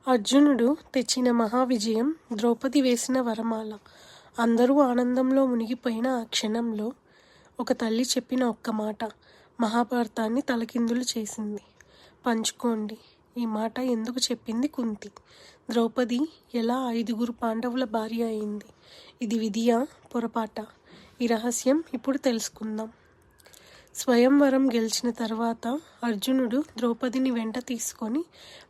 అర్జునుడు తెచ్చిన మహావిజయం, ద్రౌపది వేసిన వరమాల. అందరూ ఆనందంలో మునిగిపోయిన ఆ క్షణంలో ఒక తల్లి చెప్పిన ఒక్క మాట మహాభారతాన్ని తలకిందులు చేసింది. పంచుకోండి. ఈ మాట ఎందుకు చెప్పింది కుంతి? ద్రౌపది ఎలా 5 పాండవుల భార్య అయింది? ఇది విధియా, పొరపాట? ఈ రహస్యం ఇప్పుడు తెలుసుకుందాం. స్వయంవరం గెలిచిన తర్వాత అర్జునుడు ద్రౌపదిని వెంట తీసుకొని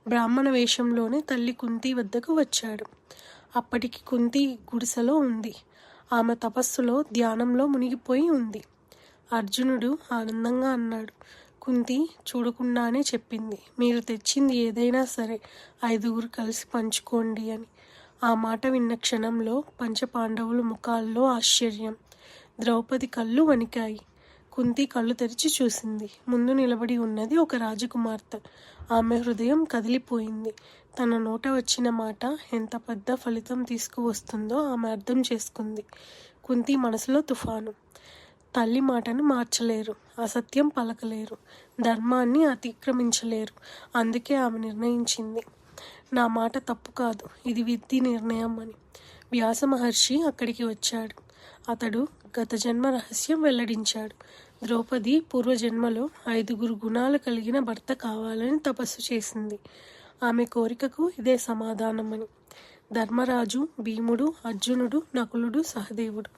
బ్రాహ్మణ వేషంలోనే తల్లి కుంతి వద్దకు వచ్చాడు. అప్పటికి కుంతి గుడిసెలో ఉంది. ఆమె తపస్సులో, ధ్యానంలో మునిగిపోయి ఉంది. అర్జునుడు ఆనందంగా అన్నాడు. కుంతి చూడకుండానే చెప్పింది, మీరు తెచ్చింది ఏదైనా సరే 5 కలిసి పంచుకోండి అని. ఆ మాట విన్న క్షణంలో పంచపాండవుల ముఖాల్లో ఆశ్చర్యం. ద్రౌపది కళ్ళు వణికాయి. కుంతి కళ్ళు తెరిచి చూసింది. ముందు నిలబడి ఉన్నది ఒక రాజకుమార్తె. ఆమె హృదయం కదిలిపోయింది. తన నోట వచ్చిన మాట ఎంత పెద్ద ఫలితం తీసుకువస్తుందో ఆమె అర్థం చేసుకుంది. కుంతి మనసులో తుఫాను. తల్లి మాటను మార్చలేరు, అసత్యం పలకలేరు, ధర్మాన్ని అతిక్రమించలేరు. అందుకే ఆమె నిర్ణయించింది, నా మాట తప్పు కాదు, ఇది విధి నిర్ణయం అని. వ్యాస మహర్షి అక్కడికి వచ్చాడు. అతడు గత జన్మ రహస్యం వెల్లడించాడు. ద్రౌపది పూర్వజన్మలో 5 గుణాలు కలిగిన భర్త కావాలని తపస్సు చేసింది. ఆమె కోరికకు ఇదే సమాధానమని. ధర్మరాజు, భీముడు, అర్జునుడు, నకులుడు, సహదేవుడు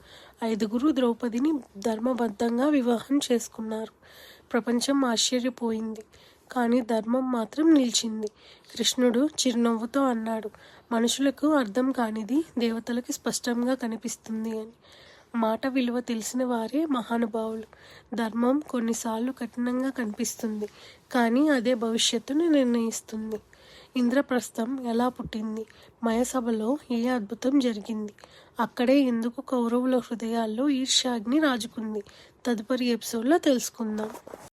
5 ద్రౌపదిని ధర్మబద్ధంగా వివాహం చేసుకున్నారు. ప్రపంచం ఆశ్చర్యపోయింది. కానీ ధర్మం మాత్రం నిలిచింది. కృష్ణుడు చిరునవ్వుతో అన్నాడు, మనుషులకు అర్థం కానిది దేవతలకు స్పష్టంగా కనిపిస్తుంది అని. మాట విలువ తెలిసిన వారే మహానుభావులు. ధర్మం కొన్నిసార్లు కఠినంగా కనిపిస్తుంది, కానీ అదే భవిష్యత్తును నిర్ణయిస్తుంది. ఇంద్రప్రస్థం ఎలా పుట్టింది? మయసభలో ఏ అద్భుతం జరిగింది? అక్కడే ఎందుకు కౌరవుల హృదయాల్లో ఈర్ష్యాగ్ని రాజుకుంది? తదుపరి ఎపిసోడ్లో తెలుసుకుందాం.